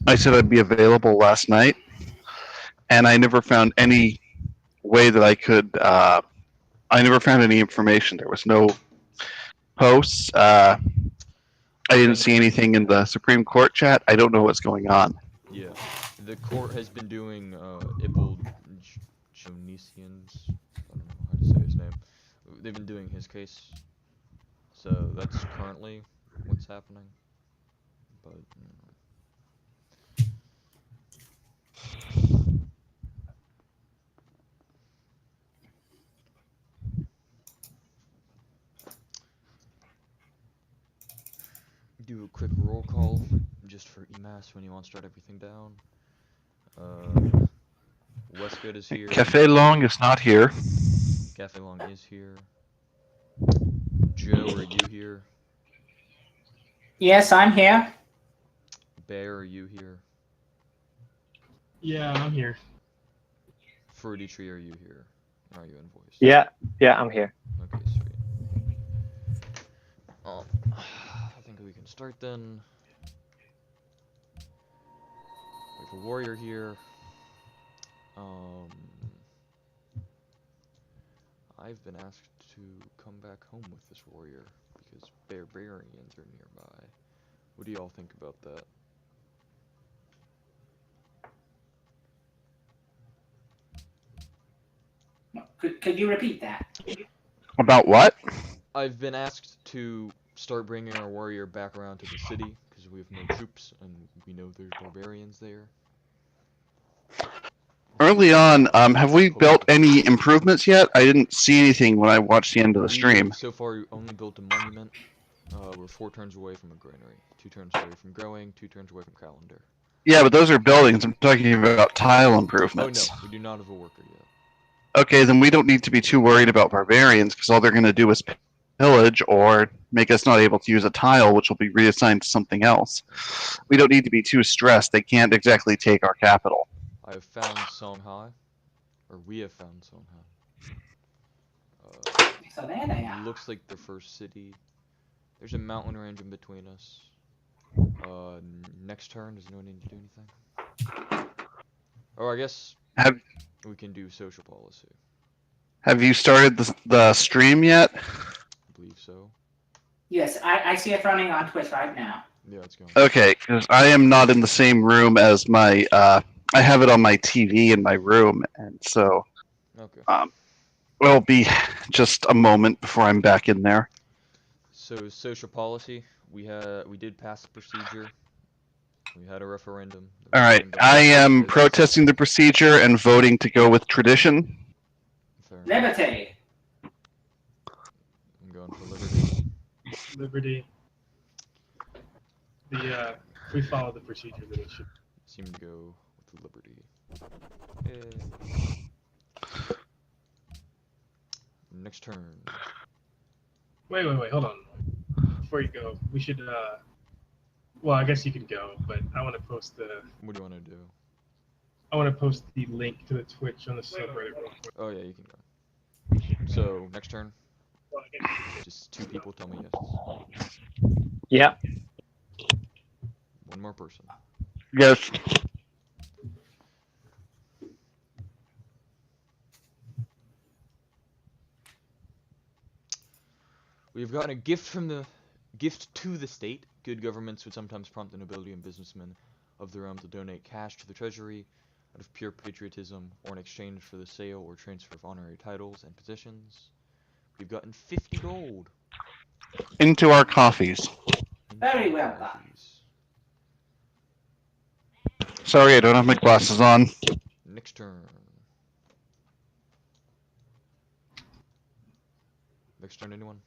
I said I'd be available last night, and I never found any way that I could. I never found any information. There was no posts. I didn't see anything in the Supreme Court chat. I don't know what's going on. Yeah, the court has been doing Ipple Jonesian's. I don't know how to say his name. They've been doing his case, so that's currently what's happening. But do a quick roll call just for EMAS when you want to start everything down. Westgood is here. Cafe Long is not here. Cafe Long is here. Joe, are you here? Yes, I'm here. Bear, are you here? Yeah, I'm here. Fruity Tree, are you here? Are you in voice? Yeah, I'm here. Okay, sweet. I think we can start then. We have a warrior here. I've been asked to come back home with this warrior because barbarians are nearby. What do y'all think about that? Could you repeat that? About what? I've been asked to start bringing our warrior back around to the city because we have no troops and we know there's barbarians there. Early on, have we built any improvements yet? I didn't see anything when I watched the end of the stream. So far, we only built a monument. We're 4 turns away from a granary, 2 turns away from growing, 2 turns away from calendar. Yeah, but those are buildings. I'm talking about tile improvements. Oh no, we do not have a worker yet. Okay, then we don't need to be too worried about barbarians, because all they're going to do is pillage or make us not able to use a tile, which will be reassigned to something else. We don't need to be too stressed. They can't exactly take our capital. I have found Songhai, or we have found Songhai. So there they are. Looks like the first city. There's a mountain range in between us. Next turn, does no one need to do anything? Oh, I guess we can do social policy. Have you started the stream yet? I believe so. Yes, I see it running on Twitch right now. Yeah, it's going. Okay, because I am not in the same room as my. I have it on my TV in my room, and so. Okay. It'll be just a moment before I'm back in there. So social policy, we did pass the procedure. We had a referendum. All right, I am protesting the procedure and voting to go with tradition. Liberty. I'm going for liberty. Liberty. We follow the procedure that it should. Seem to go with liberty. Next turn. Wait, hold on. Before you go, we should, well, I guess you can go, but I want to post the... What do you want to do? I want to post the link to the Twitch on the subreddit real quick. Oh, yeah, you can go. So, next turn? Just 2 people tell me yes. Yeah. 1 more person. Yes. We've gotten a gift to the state. Good governments would sometimes prompt the nobility and businessmen of the realm to donate cash to the treasury out of pure patriotism or in exchange for the sale or transfer of honorary titles and positions. We've gotten 50 gold. Into our coffees. Very well done. Sorry, I don't have my glasses on. Next turn. Next turn, anyone?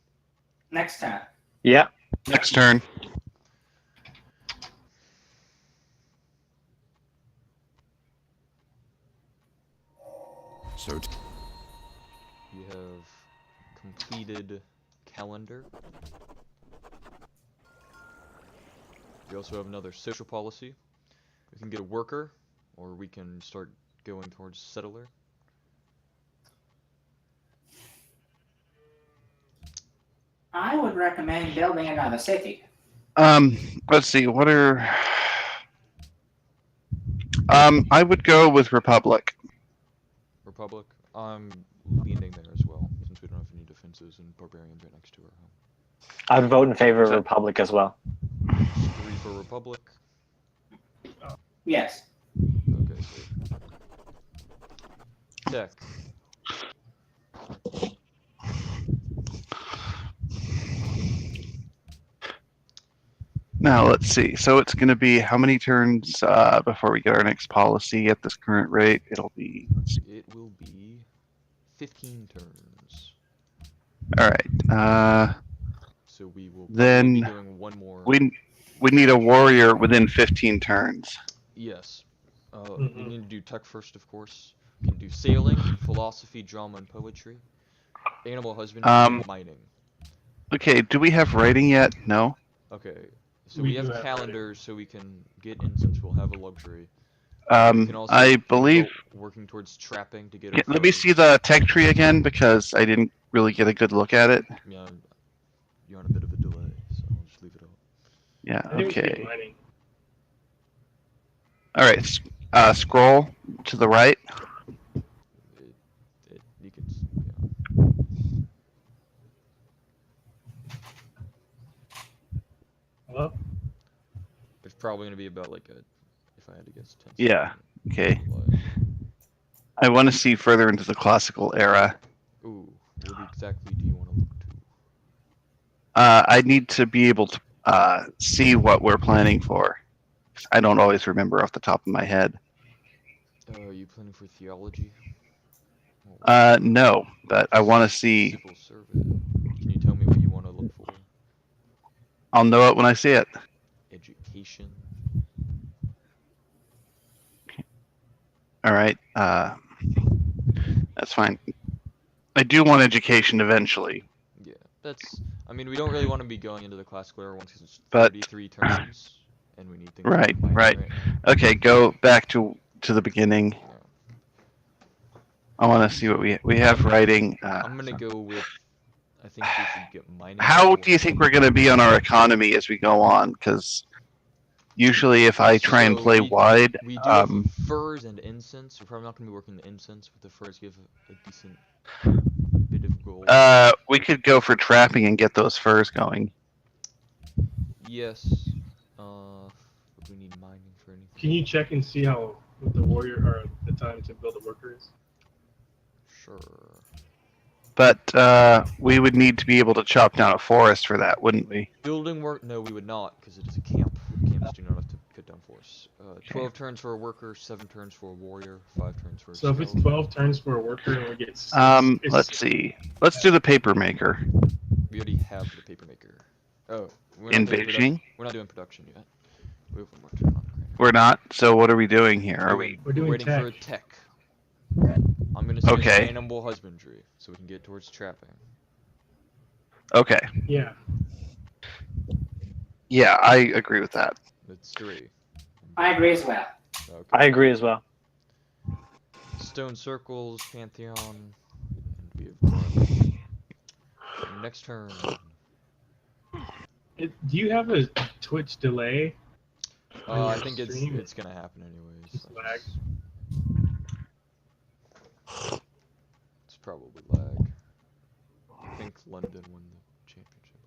Next turn. Yeah. Next turn. So we have completed calendar. We also have another social policy. We can get a worker, or we can start going towards settler. I would recommend building another city. Let's see, what are... I would go with Republic. Republic. I'm leaning there as well, since we don't have any defenses and barbarians right next to our home. I'd vote in favor of So- Republic as well. 3 for Republic. Yes. Okay, so tech. Now let's see. So it's going to be how many turns before we get our next policy at this current rate? It'll be. Let's see. It will be 15 turns. All right. So we will Then be doing one more. We need a warrior within 15 turns. Yes. We need to do tech first, of course. We can do sailing, philosophy, drama, and poetry. Animal husbandry, and mining. Okay. Do we have writing yet? No. Okay. So We we do have have calendars, so we can get incense. We'll have a luxury. We can also I believe. go working towards trapping to get. Yeah, our let me furs. see the tech tree again because I didn't really get a good look at it. Yeah, you're on a bit of a delay, so I'll just leave it up. Yeah. I think we should Okay. keep mining. All right. Scroll to the right. You can. Yeah. Hello? There's probably gonna be about like a, if I had to guess, 10. Yeah, okay. delay. I want to see further into the classical era. Ooh, what exactly do you want to look to? I need to be able to see what we're planning for. I don't always remember off the top of my head. Are you planning for theology? No, but I want to see. Civil survey. Can you tell me what you want to look for? I'll know it when I see it. Education. All right. That's fine. I do want education eventually. Yeah, that's. I mean, we don't really want to be going into the classical era once because it's But- 33 turns, and we need things. Right, like mining right. now. Okay, go back to the beginning. Yeah. I want to see what we have writing. I'm gonna go with. I think we should get mining. How do you think we're going to be on our economy as we go on? Because usually, if I try and So play wide, We do have furs and incense. We're probably not gonna be working the incense, but the furs give a decent bit of gold. we could go for trapping and get those furs going. Yes. But we need mining for anything. Can you check and see how what the warrior or the time to build a worker is? Sure. But we would need to be able to chop down a forest for that, wouldn't we? Building work? No, we would not, because it is a camp. Camps do not have to cut down forests. 12 turns for a worker, 7 turns for a warrior, 5 turns for a So if it's skeleton. 12 turns for a worker and we get six, it's- Let's see. Let's do the paper maker We already have the paper maker. Oh, we're in not doing Beijing. we're not doing production yet. We have one more turn on. We're not. So what are we doing here? Are we? We're doing waiting for a tech. tech. I'm gonna say Okay. animal husbandry, so we can get towards trapping. Okay. Yeah. Yeah, I agree with that. That's 3. I agree as well. Okay. I agree as well. Stone circles, pantheon, and we have next turn. Do you have a Twitch delay? I think Stream. it's gonna happen anyways. It's lag. It's probably lag. I think London won the championship.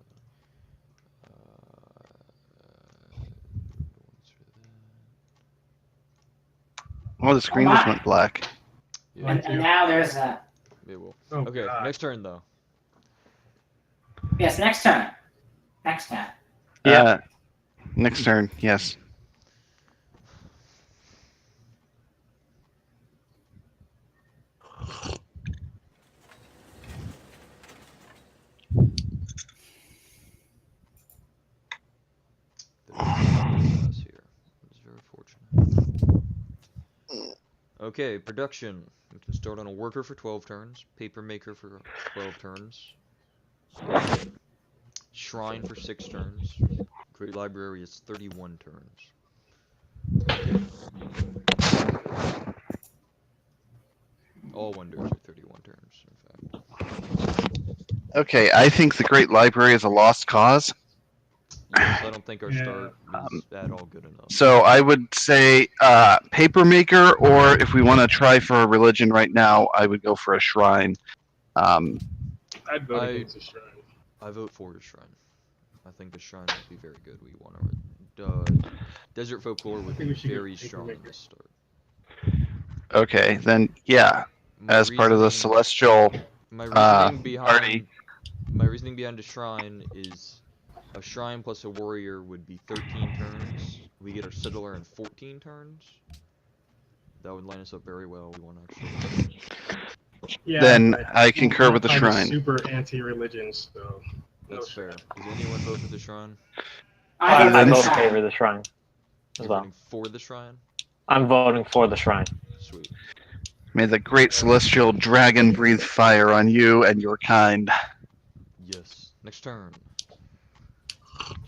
Oh, the screen just went black. Yeah, And now there's a it will. Oh, Okay, God. next turn though. yes. Next turn. Next turn. Yeah. Next turn. Yes. Us here. It's very fortunate. Okay, production. We can start on a worker for 12 turns, paper maker for 12 turns, shrine for 6 turns, great library is 31 turns. All wonders are 31 turns, in fact. Okay, I think the Great Library is a lost cause. Yes, I don't think our Yeah. start is at all good enough. So I would say Papermaker, or if we want to try for a religion right now, I would go for a shrine. I'd vote against the shrine. I vote for the shrine. I think the shrine would be very good. We want to. Desert folklore would think be we should go very strong in Papermaker. this start. Okay, then yeah, My as part of the reasoning- celestial My reasoning behind party. my reasoning behind a shrine is a shrine plus a warrior would be 13 turns. We get our settler in 14 turns. That would line us up very well. We want to actually. Yeah, Then but I concur with the I'm shrine. super anti-religion, so That's fair. Does anyone vote for the shrine? I I vote vote for in the favor shrine. of the shrine as You're well. voting for the shrine? I'm voting for the shrine. Sweet. May the great celestial dragon breathe fire on you and your kind. Yes. Next turn.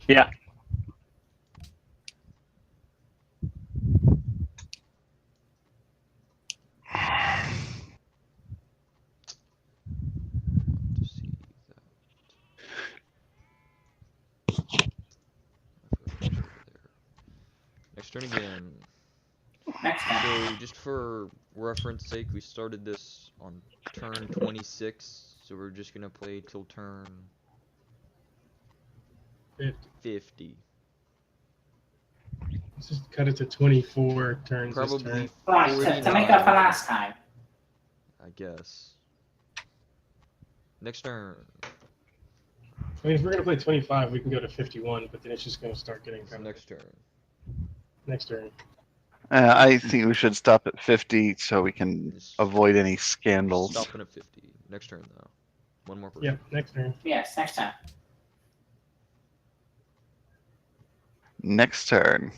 Yeah. Want to see that. I forgot over there. Next turn again. Next step. So, just for reference sake, we started this on turn 26, so we're just gonna play till turn 50. let's just cut it to 24 turns this Probably turn. Right, to make up for 49, last time. I guess. Next turn. I mean, if we're gonna play 25, we can go to 51, but then it's just gonna start getting kind of Next turn. next turn. I think we should stop at 50 so we can Just avoid any scandals. Stopping at 50. Next turn, though. One more person. Yeah, next turn. Yes, next time. Next turn.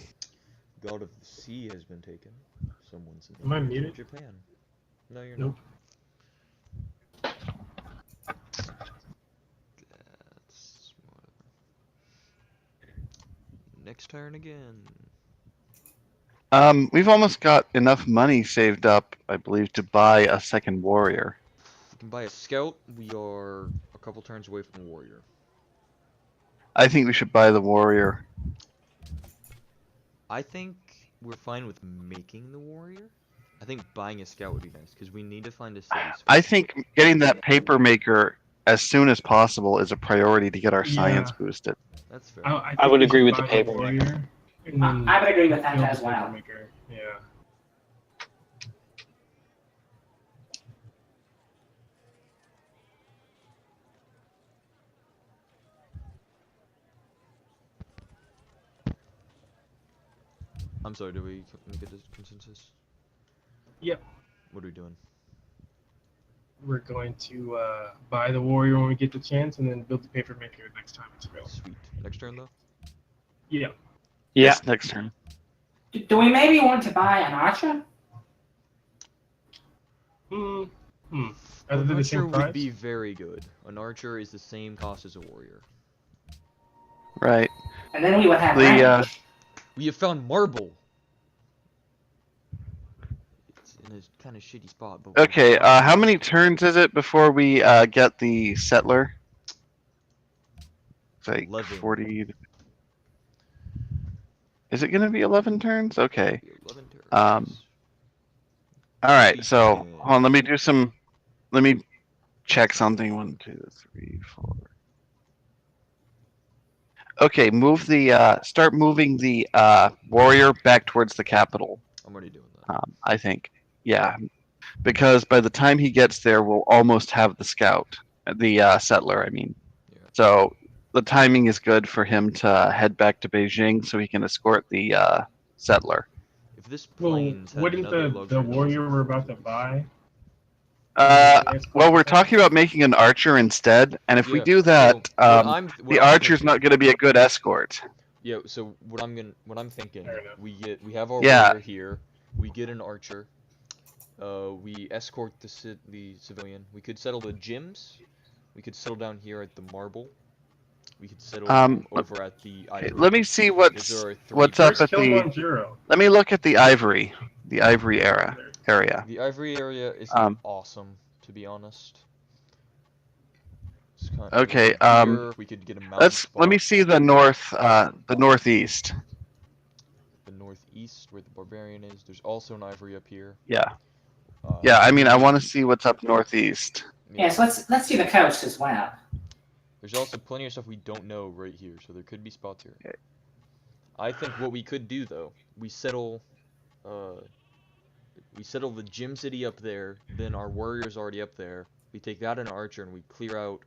God of the Sea has been taken. Someone's in Am I muted? Japan. No, you're Nope. not. That's whatever. Next turn again. We've almost got enough money saved up, I believe, to buy a second warrior. We can buy a scout. We are a couple turns away from a warrior. I think we should buy the warrior. I think we're fine with making the warrior. I think buying a scout would be nice because we need to find a city. I think getting that paper maker as soon as possible is a priority to get our science Yeah. boosted. That's fair. I I would think we agree should with the buy paper warrior, and then I would agree with that build as the well. Papermaker. Yeah. I'm sorry. Did we make a consensus? Yep. What are we doing? We're going to buy the warrior when we get the chance, and then build the Papermaker next time it's available. Sweet. Next turn though. Yeah. Yeah. Yes, next turn. Do we maybe want to buy an archer? Are An they the archer same would price? be very good. An archer is the same cost as a warrior. Right. And then we would have The range. We have found marble. It's in a kind of shitty spot, but okay. How many turns is it before we get the settler? It's like 11. 40. Is it gonna be 11 turns? Okay. 11 turns. All right. So Begin. hold on. Let me do some. Let me check something. 1, 2, 3, 4. Okay. Move the. Start moving the warrior back towards the capital. I'm already doing that. I think. Yeah. Because by the time he gets there, we'll almost have the scout, the settler. I mean. Yeah. So the timing is good for him to head back to Beijing so he can escort the settler. If this Well, plains had wouldn't another the luxury warrior we're about to buy? Well, we're talking about making an archer instead, and if we Yeah, do that, what the I'm archer's thinking- not going to be a good escort. Yeah. So what I'm thinking, Fair enough. we have our Yeah. warrior here. We get an archer. We escort the civilian. We could settle the gyms. We could settle down here at the marble. We could settle over at the Okay, ivory. let me see Because what's there are 3 what's up First at kill the. on Juro. Let me look at the ivory area. The ivory area is Um, awesome, to be honest. It's kind of Okay, here, we could get a mountain let me spot. see the northeast. The northeast, where the barbarian is. There's also an ivory up here. Yeah. Yeah, I mean, I maybe- want to see what's up northeast. Yes, let's see the coast as well. There's also plenty of stuff we don't know right here, so there could be spots here. Okay. I think what we could do though, we settle the gym city up there, then our warriors already up there. We take that in Archer and we clear out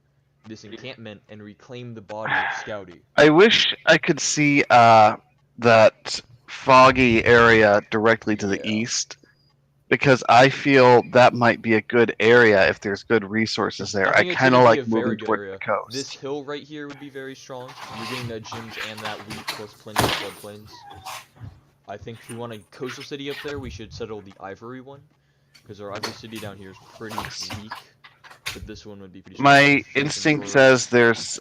this encampment and reclaim the body of Scouty. I wish I could see that foggy area directly to the Yeah. east, because I feel that might be a good area if there's good resources there. I think it's kind of gonna be like a very moving good towards area. the coast. This hill right here would be very strong. You're getting that gyms and that wheat plus plenty of floodplains. I think if we want a coastal city up there, we should settle the ivory one, because our ivory city down here is pretty weak. But this one would be pretty strong. My Fish and instinct birds. says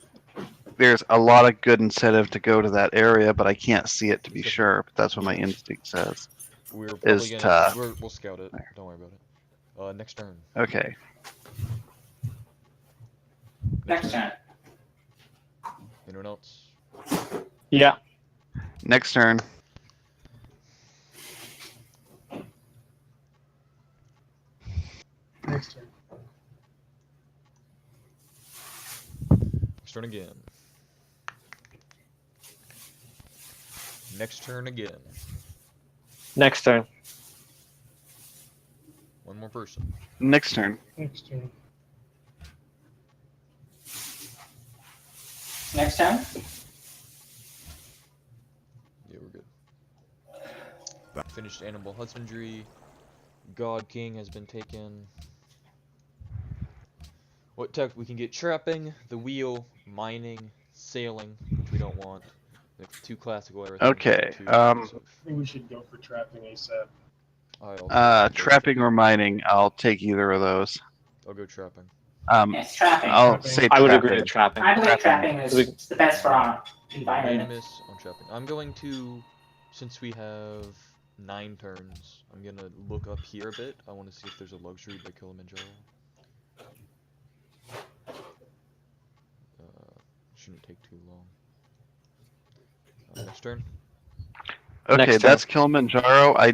there's a lot of good incentive to go to that area, but I can't see it to be sure. But that's what my instinct says. We're probably is gonna to- we'll scout it. Don't worry about it. Next turn. Okay. Next turn. Anyone else? Yeah. Next turn. Next turn. Next turn again. Next turn again. Next turn. One more person. Next turn. Next turn. Next turn. Yeah, we're good. Finished animal husbandry. God King has been taken. What tech? We can get trapping, the wheel, mining, sailing, which we don't want. We have 2 classical everything. Okay, 2 I think we should go for trapping ASAP. Trapping or mining, I'll take either of those. I'll go trapping. Yes, trapping. I'll Trapping. say I would trapping. agree with trapping. I believe trapping. trapping is the best for our environment. Unanimous on trapping. I'm going to, since we have 9 turns, I'm gonna look up here a bit. I want to see if there's a luxury by Kilimanjaro. Shouldn't take too long. Next turn. Okay, Next turn. that's Kilimanjaro. I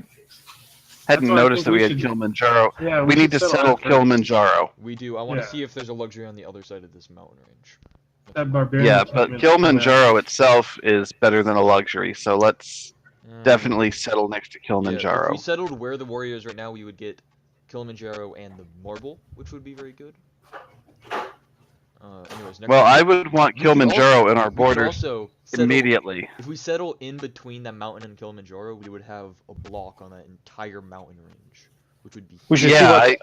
hadn't what I noticed think that we we had should- Kilimanjaro. Yeah, We need to should settle that first. Kilimanjaro. We do. I want to Yeah. see if there's a luxury on the other side of this mountain range. That barbarian. Yeah, but encampment- Kilimanjaro itself is better than a luxury, so let's Mm, definitely settle next to yeah, if Kilimanjaro. we settled where the warrior is right now, we would get Kilimanjaro and the marble, which would be very good. Anyways, next Well, turn. I would want We could Kilimanjaro also- in our we could borders also settle- immediately. If we settle in between that mountain and Kilimanjaro, we would have a block on that entire mountain range, which would be. We should Yeah, see what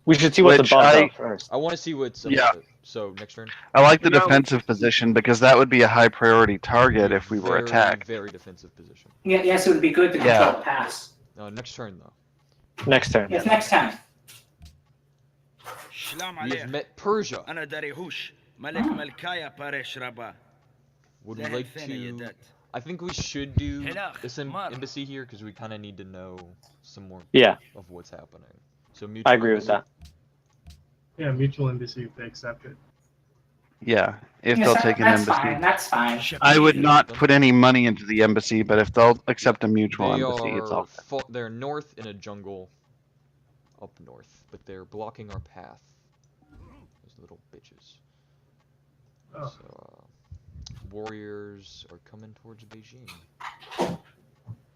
we should see what's which above I- though first. I want to see what's above Yeah. it. So next turn. I like the Yeah. defensive position because that would be a high priority target if we were Very, attacked. Very defensive position. Yeah, yes, it would be good to control Yeah. the pass. Next turn though. Next turn. Yes, next turn. سلام We have عليك met Persia. أنا داريهوش ملك ملكايا باريش ربا Would we ذهب like فينا to? يدات I think we should do Helach, this Mar. embassy here because we kind of need to know some more Yeah, of what's happening. So mutual I agree with embassy. that. Yeah, mutual embassy if they accept it. Yeah, if Yes, they'll take an that's embassy. fine. That's fine. I would not put any money into the embassy, but if they'll accept a mutual They embassy, it's all are they're north in a jungle, up north, but they're blocking our path. Those little bitches. Oh. So, warriors are coming towards Beijing.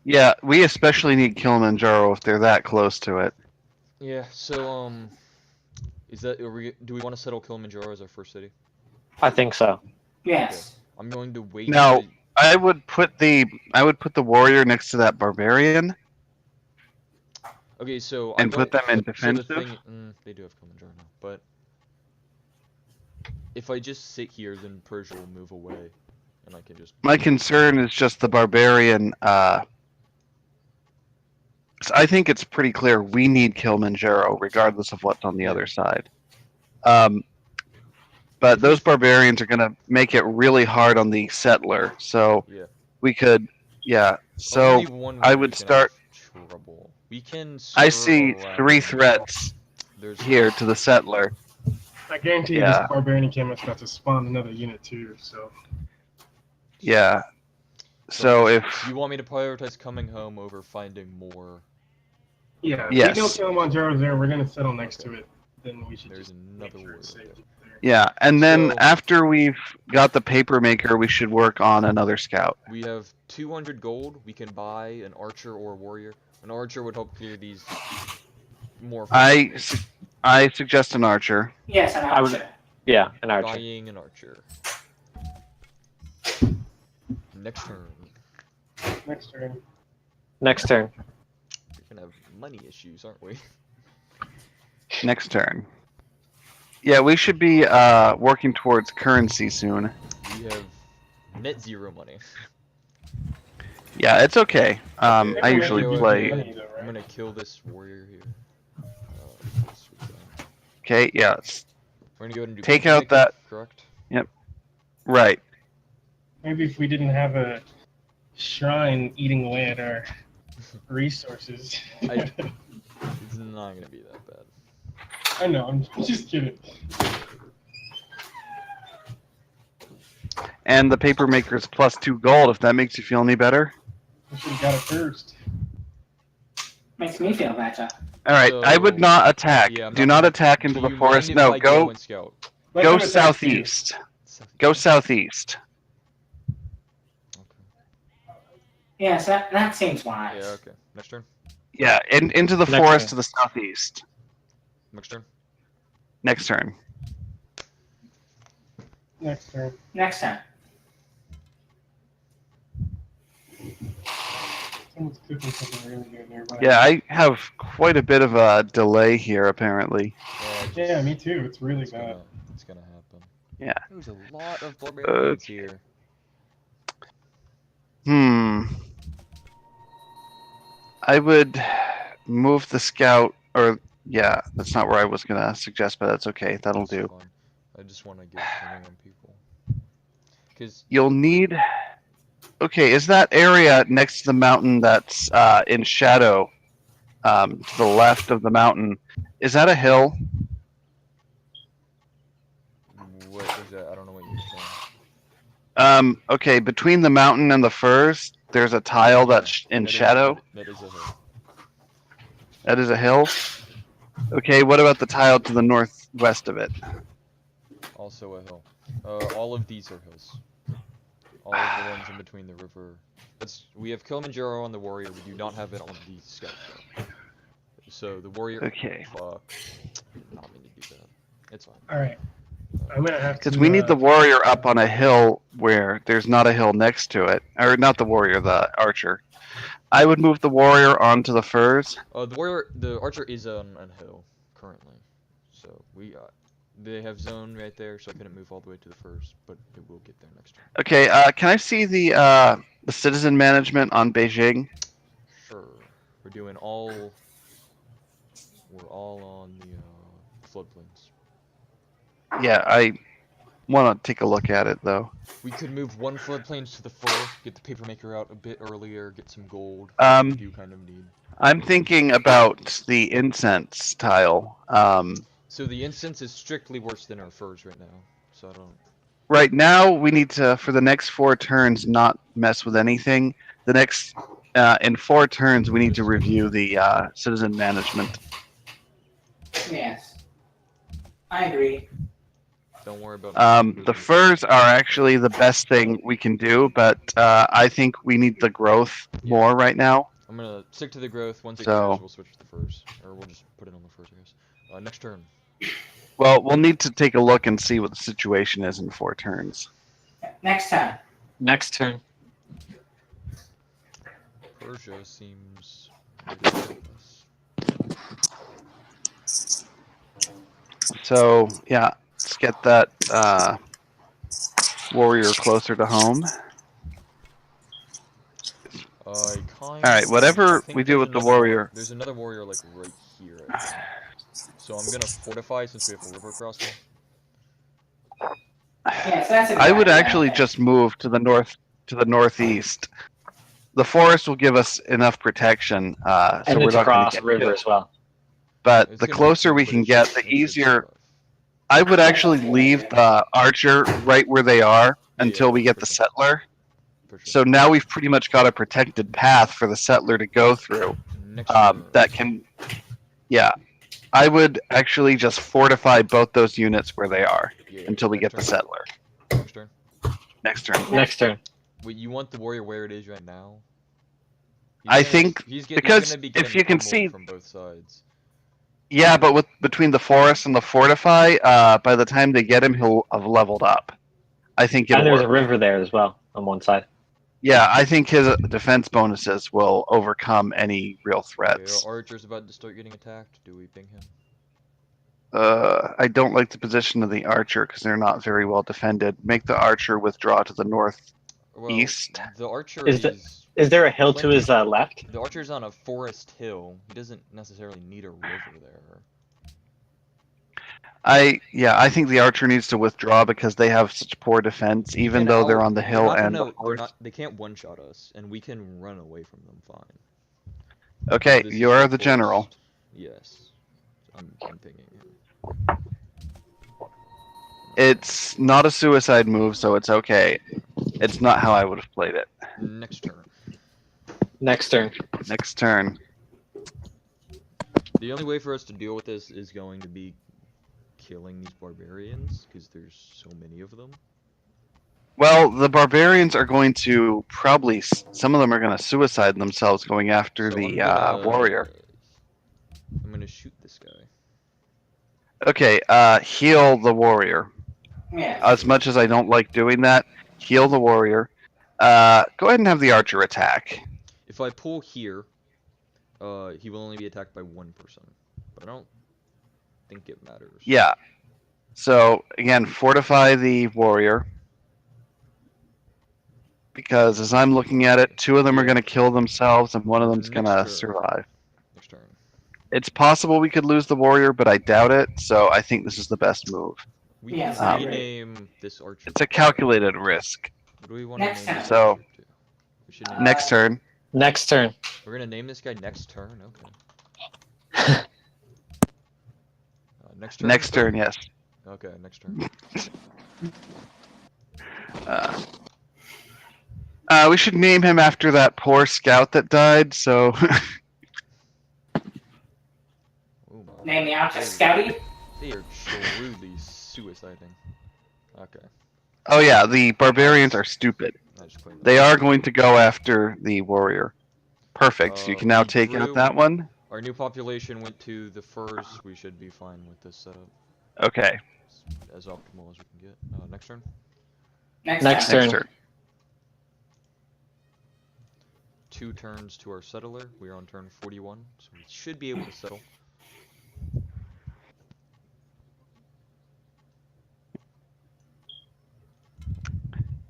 Yeah, we especially need Kilimanjaro if they're that close to it. Yeah. So is that do we want to settle Kilimanjaro as our first city? I think so. Yes. I'm going to wait. No. to- I would put the warrior next to that barbarian. Okay, so And put them in so the defensive? they do have Kilimanjaro now, but if I just sit here, then Persia will move away, and I can just. My concern is just the barbarian. So I think it's pretty clear we need Kilimanjaro, regardless of what's on the other side. But those barbarians are going to make it really hard on the settler. So Yeah. we could, yeah. So Only one I warrior's would gonna start. have Trouble. We can. I serve see around- 3 threats There's here to the settler. I guarantee you Yeah. this barbarian encampment's about to spawn another unit too. So Yeah. So if you want me to prioritize coming home over finding more, yeah, if Yes. we know Kilimanjaro's there, we're gonna settle next to it. Then we should there's just another make sure warrior it's right safe there. there. yeah, and then So- after we've got the paper maker, we should work on another scout. We have 200 gold. We can buy an archer or a warrior. An archer would help clear these more. I suggest an archer. Yes, an I was- archer. Yeah, an archer. Buying an archer. Next turn. Next turn. Next turn. We're gonna have money issues, aren't we? Next turn. Yeah, we should be working towards currency soon. We have net zero money. Yeah, it's okay. I Everyone usually has play. money, though, I'm right? gonna kill this warrior here. This was done. Okay, yeah, We're gonna go ahead and do Take paper out making, that- correct? right. Maybe if we didn't have a shrine eating away at our resources. It's not gonna be that bad. I know, I'm just kidding. And the paper maker's +2 gold. If that makes you feel any better. We should have got it first. Makes me feel better. All right, I would So- not attack. Yeah, I'm Do not not gonna- attack into Do the you forest. mind if No, I go and scout? Let go them attack you. southeast. Go southeast. Okay. Yes, that seems wise. Yeah. Okay. Next turn. Yeah, into the Next forest turn. to the southeast. Next turn. Next turn. Next turn. Next time. Someone's cooking something really good nearby. Yeah, I have quite a bit of a delay here, apparently. Yeah, me too. It's really It's bad. gonna happen. Yeah. There's a lot of barbarians here. I would move the scout, or yeah, that's not where I was gonna suggest, but that's okay. That'll That's do. fine. I just want to get turning on people. Cause You'll need. Okay, is that area next to the mountain that's in shadow, to the left of the mountain? Is that a hill? what was that? I don't know what you're saying. Okay, between the mountain and the firs, there's a tile that's in That is- shadow. That is a hill. That is a hill. Okay, what about the tile to the northwest of it? Also a hill. All of these are hills. All of the ones in between the river. We have Kilimanjaro on the warrior. We do not have it on the scout. Though. So the warrior. Okay. Fuck. Not mean to do that. It's fine. Alright. I'm gonna have to. Because we need the warrior up on a hill where there's not a hill next to it. Or not the warrior, the archer. I would move the warrior onto the firs. The archer is on a hill currently. So they have zone right there, so I couldn't move all the way to the first, but it will get there next turn. Okay, can I see the citizen management on Beijing? Sure. We're all on the floodplains. Yeah, I want to take a look at it though. We could move one floodplains to the fur, get the paper maker out a bit earlier, get some gold. We do kind of need. I'm thinking about the incense tile. So the incense is strictly worse than our furs right now. So I don't. Right now, we need to, for the next 4 turns, not mess with anything. The next, in 4 turns, we need to review the citizen management. Yes. I agree. Don't worry about. The furs are actually the best thing we can do, but I think we need the growth more right now. I'm gonna stick to the growth. Once it So- clears, we'll switch to the furs, or we'll just put it on the furs, I guess. Next turn. Well, we'll need to take a look and see what the situation is in 4 turns. Next time. Next turn. Persia seems. pretty good with us. So, yeah, let's get that warrior closer to home. Alright, whatever we do with the warrior. There's another warrior like right here. I think. So I'm gonna fortify since we have a river crossing. Yes, that's exactly I would what actually think. just move to the northeast. The forest will give us enough protection, so And we're it's not going across to the get river killed. as well. But It's the gonna be closer we can pretty get, short, the it's gonna be easier. I would actually leave the archer right where they are Yeah, until yeah, we get for the sure. settler. For sure. So now we've pretty much got a protected path for the settler to go through. Next turn. That can, yeah. I would actually just fortify both those units where they are Yeah, until we next get the turn. settler. Next turn. Next turn. Next turn. Wait, you want the warrior where it is right now? I think he's because gonna be if getting you can pummeled see- from both sides. Yeah, but with between the forest and the fortify, by the time they get him, he'll have leveled up. I think it'll And there's work. a river there as well on one side. Yeah, I think his defense bonuses will overcome any real Okay, threats. our archer's about to start getting attacked. Do we ping him? I don't like the position of the archer because they're not very well defended. Make the archer withdraw to the northeast. Well, the archer Is there a hill to his left? The archer's on a forest hill. He doesn't necessarily need a river there. I think the archer needs to withdraw because they have such poor defense, even though they're on the hill and the forest. They can't one-shot us, and we can run away from them fine. Okay, This is you're the the general. forest. Yes. I'm pinging him. It's not a suicide move, so it's okay. It's not how I would have played it. Next turn. Next turn. Next turn. The only way for us to deal with this is going to be killing these barbarians, because there's so many of them. Well, the barbarians are going to probably, some of them are going to suicide themselves going after So the I'm gonna- warrior. I'm gonna shoot this guy. Okay, heal the warrior. Yeah. As much as I don't like doing that, heal the warrior. Go ahead and have the archer attack. If I pull here, he will only be attacked by one person. But I don't think it matters. Yeah. So, again, fortify the warrior. Because as I'm looking at it, 2 of them are going to kill themselves and 1 of them's going to Next turn. survive. Next turn. It's possible we could lose the warrior, but I doubt it, so I think this is the best move. We Yes, can I agree. rename this archer. It's a calculated risk. What do we want to Next name this turn. archer to? We should name Next turn. Next turn. We're gonna name this guy next turn. Okay. Next turn. Next turn, yes. Okay, next turn. We should name him after that poor scout that died, so... Ooh, my. Name the archer Scouty. They are truly suiciding. Okay. Oh yeah, the barbarians are stupid. I just cleaned that They up. are going to go after the warrior. Perfect, so you can now we take drew- out that one. Our new population went to the first. We should be fine with this setup. Okay, As optimal as we can get. Next turn. Next Next turn. next Turn. turn. 2 turns to our settler. We are on turn 41, so we should be able to settle.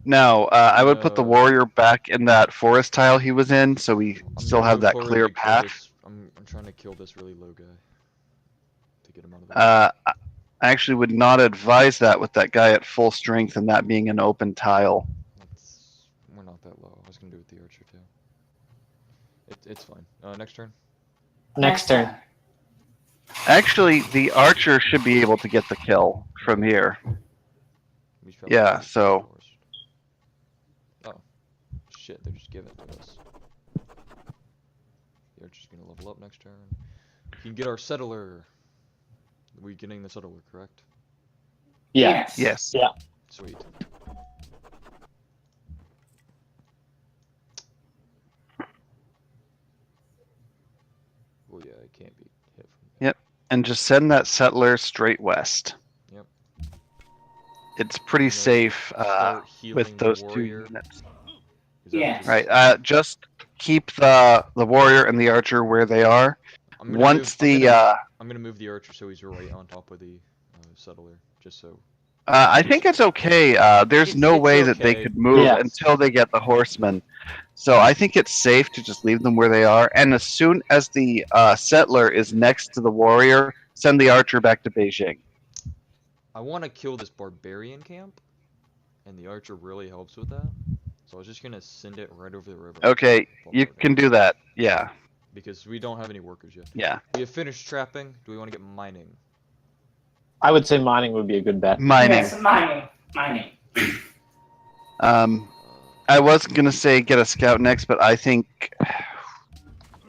Now, I would put the No. warrior back in that forest tile he was in, so we I'm still gonna have move that forward clear to kill path. this- I'm trying to kill this really low guy to get him out of the way. I actually would not advise that with that guy at full strength and that being an open tile. We're not that low. I was gonna do it with the archer too. It's fine. Next turn. Next turn. Actually, the archer should be able to get the kill from here. We should probably Yeah, do it so- first. Oh, shit! They're just giving it to us. The archer's gonna level up next turn. We can get our settler. We getting the settler, correct? Yeah. Yes. Yeah. Sweet. Oh yeah, it can't be hit from there. And just send that settler straight west. Yep. It's pretty And then safe start healing with the those 2 warrior. units. Is that Yes. what Right. Just keep the warrior and the archer where they are. I'm gonna Once move, the I'm gonna move the archer so he's right on top of the settler, just so. I think it's okay. There's no It's way that they okay. could move Yeah. until they get the horsemen. So I think it's safe to just leave them where they are. And as soon as the settler is next to the warrior, send the archer back to Beijing. I want to kill this barbarian camp, and the archer really helps with that. So I was just gonna send it right over the river. Okay, you can do that. Yeah, Because we don't have any workers yet. yeah. We have finished trapping. Do we want to get mining? I would say mining would be a good bet. Mining. Yes, mining. Mining. I was gonna say get a scout next, but I think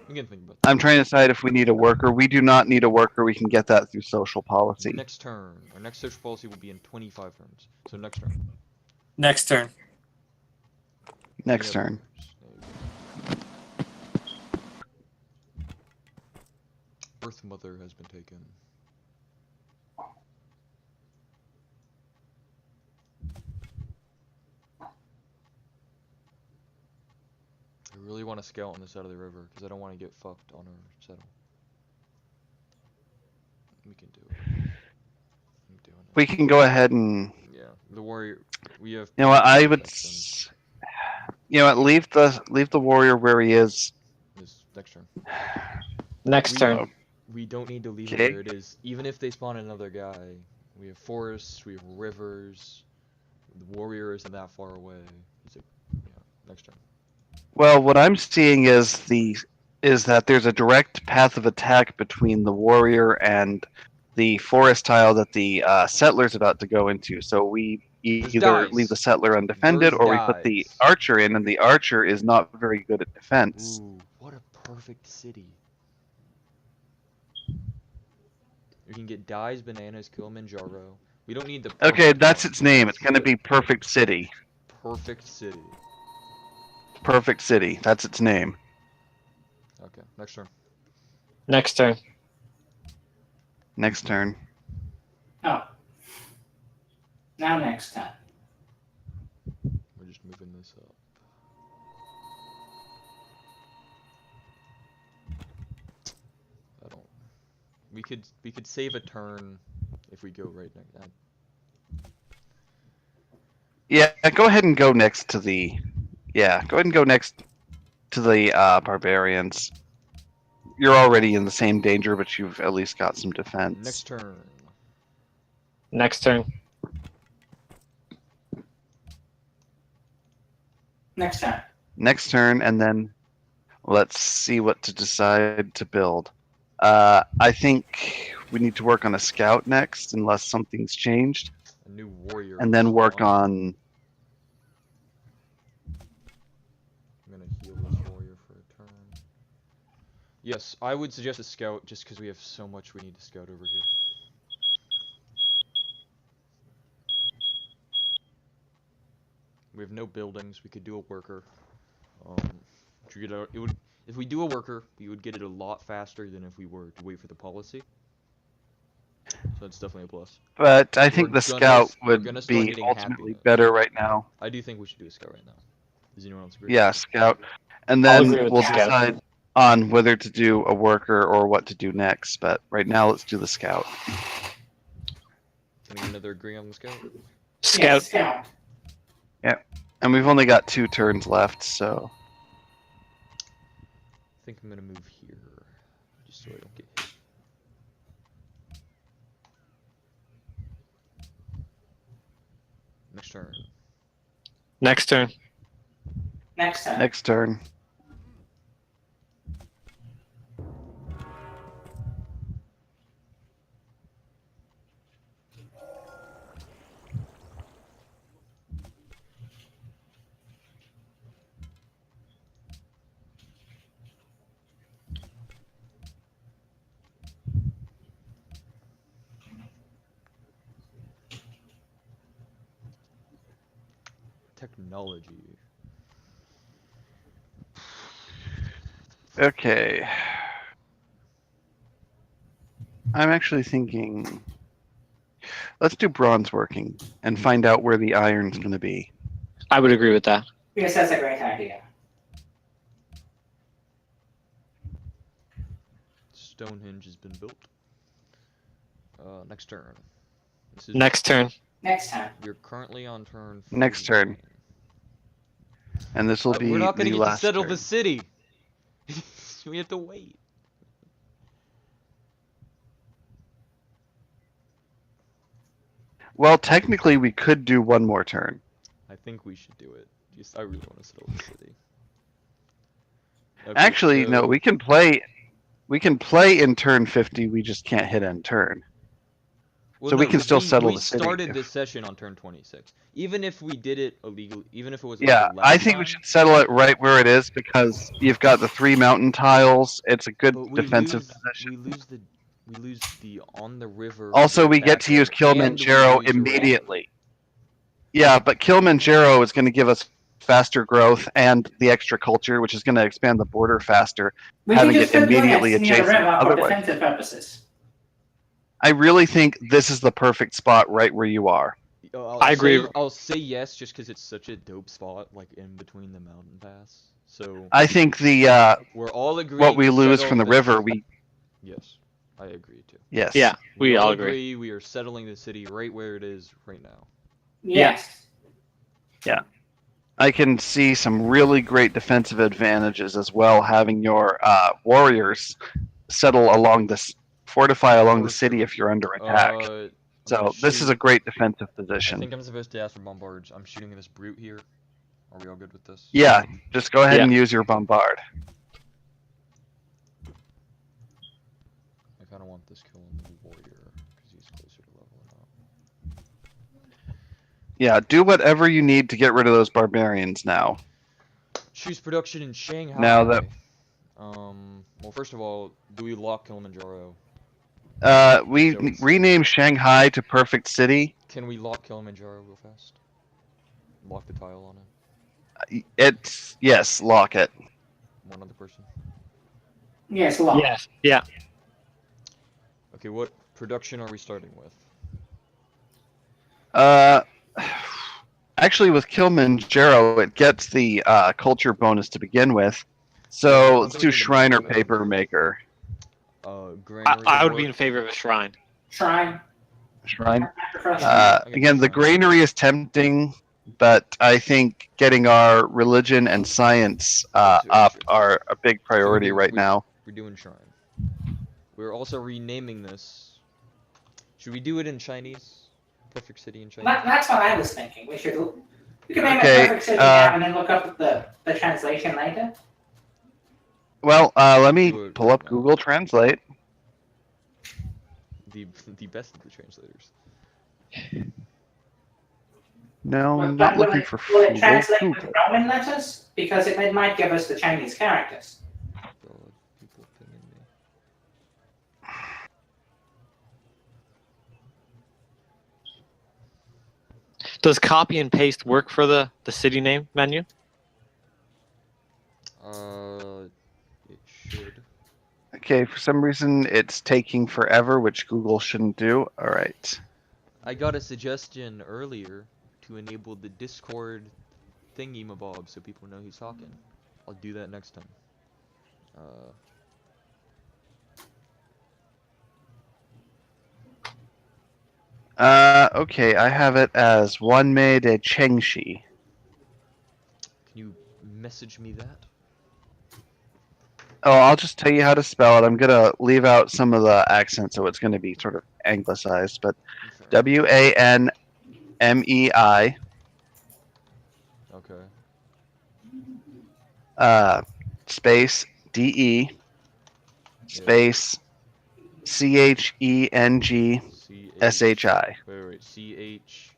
We can think about that. I'm trying to decide if we need a worker. We do not need a worker. We can get that through social policy. Next turn. Our next social policy will be in 25 turns. So next turn. Next turn. Next Any turn. others? Earth Mother has been taken. I really want to scout on this side of the river because I don't want to get fucked on our settle. We can do it. I'm doing it. We can go ahead and. Yeah, the warrior. We have. You know what? I would. Texans. You know what? Leave the warrior where he is. This next turn. Next We- turn. We don't need to leave Okay. it where it is. Even if they spawn another guy, we have forests, we have rivers. The warrior isn't that far away. Next turn. Well, what I'm seeing is that there's a direct path of attack between the warrior and the forest tile that the settler's about to go into. So we There's either dice. leave the settler undefended, There's or we put the dice. archer in, and the archer is not very good at defense. Ooh, what a perfect city. You can get dyes, bananas, Kilimanjaro. We don't need the Okay, perfect that's one. its name. It's gonna be Perfect City. Perfect city. Perfect City. That's its name. Okay, next turn. Next turn. Next turn. Oh. Now next time. We're just moving this up. I don't. We could save a turn if we go right next. Yeah, go ahead and go next to the. Yeah, go ahead and go next to the barbarians. You're already in the same danger, but you've at least got some defense. Next turn. Next turn. Next time. Next turn, and then let's see what to decide to build. I think we need to work on a scout next, unless something's changed, A new warrior. and then work spawned. on. I'm gonna heal this warrior for a turn. Yes, I would suggest a scout just because we have so much we need to scout over here. We have no buildings. We could do a worker. If we do a worker, we would get it a lot faster than if we were to wait for the policy. So that's definitely a plus. But I think We're the gonna scout s- we're would gonna start be getting ultimately happiness. better right now. I do think we should do a scout right now. Does anyone else agree? Yeah, scout, and I'll then agree with we'll the scout. decide on whether to do a worker or what to do next. But right now, let's do the scout. Can we another agree on the scout? Scout. Yes, scout. And we've only got 2 turns left, so I think I'm gonna move here, just so I don't get hit. Next turn. Next turn. Next time. next turn. Technology. Okay. I'm actually thinking. Let's do bronze working and find out where the iron's going to be. I would agree with that. Yes, that's a great idea. Stonehenge has been built. Next turn. This is Next turn. Next time. You're currently on turn. Next turn. 49. And this will be We're not gonna the get to last settle turn. the city. We have to wait. Well, technically, we could do one more turn. I think we should do it. Just, I really want to settle the city. Okay, Actually, no, so- we can play. We can play in turn 50. We just can't hit end turn. Well, So we no, can still we, settle we the city. started this session on turn 26. Even if we did it illegal, even if it was Yeah, illegal last I think we time, should settle it right where it is because you've got the 3 mountain tiles. It's a good but defensive position. we lose the on the river. Also, we get back to use and we Kilimanjaro lose your immediately. Yeah, but Kilimanjaro is going to give us faster growth and the extra culture, which is going to expand the border faster, We should having just it put immediately units near the adjacent. river for Otherwise, defensive purposes. I really think this is the perfect spot right where you are. I'll I agree. I'll say yes, just because it's such a dope spot, like in between the mountain pass. So I think the we're all agreeing. what we to lose settle from the this. river, we Yes, I agree too. yes. Yeah, we all agree. We are settling the city right where it is right now. Yes. I can see some really great defensive advantages as well, having your warriors settle along this, fortify along the For city sure. if you're under attack. I'm So gonna this is shoot- a great defensive I position. think I'm supposed to ask for bombards. I'm shooting this brute here. Are we all good with this? Yeah, just go ahead Yeah. and use your bombard. I kind of want this killing the warrior because he's closer to leveling up. Yeah, do whatever you need to get rid of those barbarians now. Choose production in Shanghai. Now that- Well, first of all, do we lock Kilimanjaro? We rename Shanghai to Perfect City. Can we lock Kilimanjaro real fast? Lock the tile on it. It's yes, lock it. One other person. Yes, law. Yes. Yeah. Okay, what production are we starting with? Actually, with Kilimanjaro, it gets the culture bonus to begin with. So Yeah, let's I'm do thinking Shrine or about that. Paper Maker. Granary. I would work. be in favor of a shrine. Shrine. Shrine. I prefer shrine. I got Again, the Shrine. granary is tempting, but I think getting our religion and science up are a big priority right now. We're doing Shrine. We're also renaming this. Should we do it in Chinese? Perfect City in Chinese? That's what I was thinking. We could name Okay, it Perfect City now and then look up the translation later. Well, let me Do it pull up right now. Google Translate. The best of the translators. No, I'm But not looking for will it Google. translate with Google. Roman letters? Because it might give us the Chinese characters. God, people pinging me. Does copy and paste work for the city name menu? It should. Okay, for some reason it's taking forever, which Google shouldn't do. All right. I got a suggestion earlier to enable the Discord thingy-mabob so people know who's talking. I'll do that next time. Okay, I have it as Wanmei de Chengxi. Can you message me that? Oh, I'll just tell you how to spell it. I'm gonna leave out some of the accents, so it's gonna be sort of anglicized. But Okay. Wanmei, Okay. space De, space Cheng Shi. Wait. CHENGS.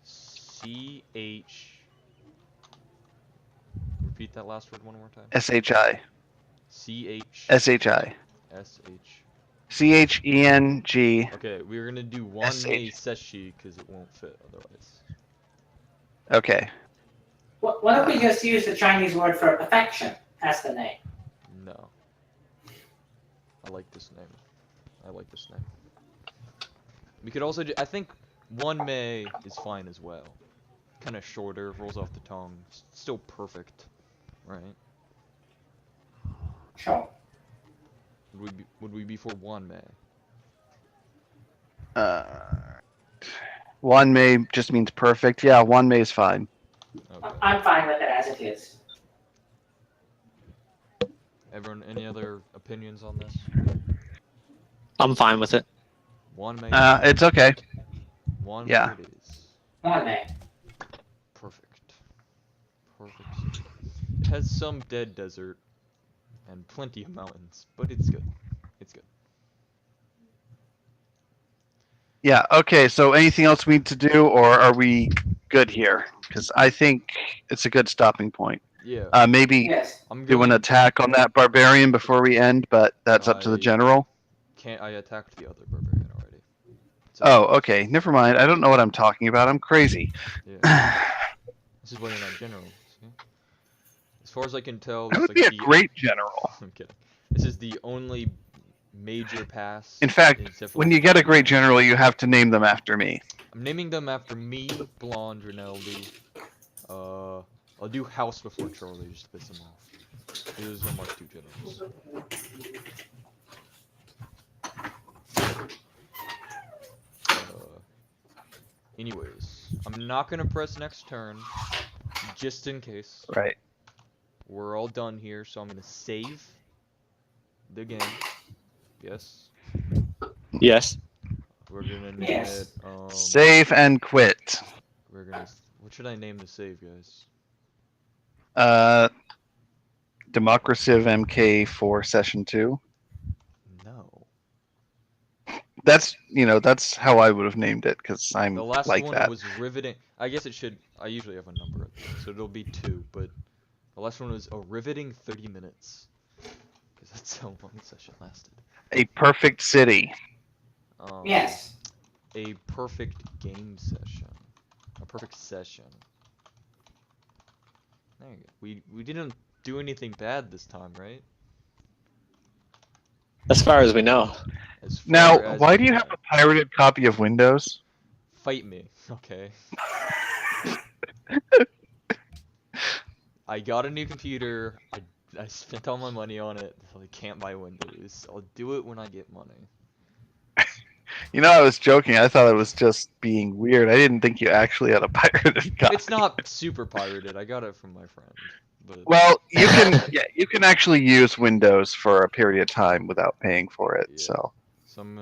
Shi. Repeat that last word one more time. Shi. CH. Shi. SH. Cheng. Okay, we're gonna do one Mei Seshi because it won't fit otherwise. Okay. What if we just use the Chinese word for affection as the name? No. I like this name. We could also do, I think one Mei is fine as well. Kind of shorter, rolls off the tongue. Still perfect, right? Sure. Would we be for one Mei? Wanmei just means perfect. Yeah, Wanmei is fine. Okay. I'm fine with it as it is. Everyone, any other opinions on this? I'm fine with it. One Mei. It's okay. One yeah. Mei it is. One May. Perfect. Perfect. has some dead desert and plenty of mountains, but it's good. It's good. Yeah. Okay. So anything else we need to do, or are we good here? Because I think it's a good stopping point. Yeah. Maybe Yes. I'm do an going. attack on that barbarian before we end, but that's up to the I general. Can't. I attacked the other barbarian already. So, Oh, okay. Never mind. I don't know what I'm talking about. I'm crazy. Yeah. This is why you're not general. See? As far as I can tell, That this is would like be a great general. I'm kidding. This is the only major pass. In fact, It's definitely when you get a great general, you have to name them after me. I'm naming them after me, Blonde, Rinaldi. I'll do House before Charlie just to piss him off. Those are my 2 generals. Anyways, I'm not gonna press next turn, just in case. Right. We're all done here, so I'm gonna save the game. Yes. Yes. We're gonna name Yes. it. Save and quit. We're gonna. What should I name the save, guys? Democraciv MK4 session 2. No. That's how I would have named it because I'm The last like one that. was riveting. I guess it should. I usually have a number at the end, so it'll be 2. But the last one was a riveting 30 minutes, because that's how long the session lasted. A perfect city. Yes. A perfect game session. A perfect session. There you go. We didn't do anything bad this time, right? As far as we know. As far Now, as why we do you know. have a pirated copy of Windows? Fight me, okay? I got a new computer. I spent all my money on it, so I can't buy Windows. I'll do it when I get money. I was joking. I thought it was just being weird. I didn't think you actually had a pirated copy. It's not super pirated. I got it from my friend. But Well, you can actually use Windows for a period of time without paying for it. Yeah. So so I'm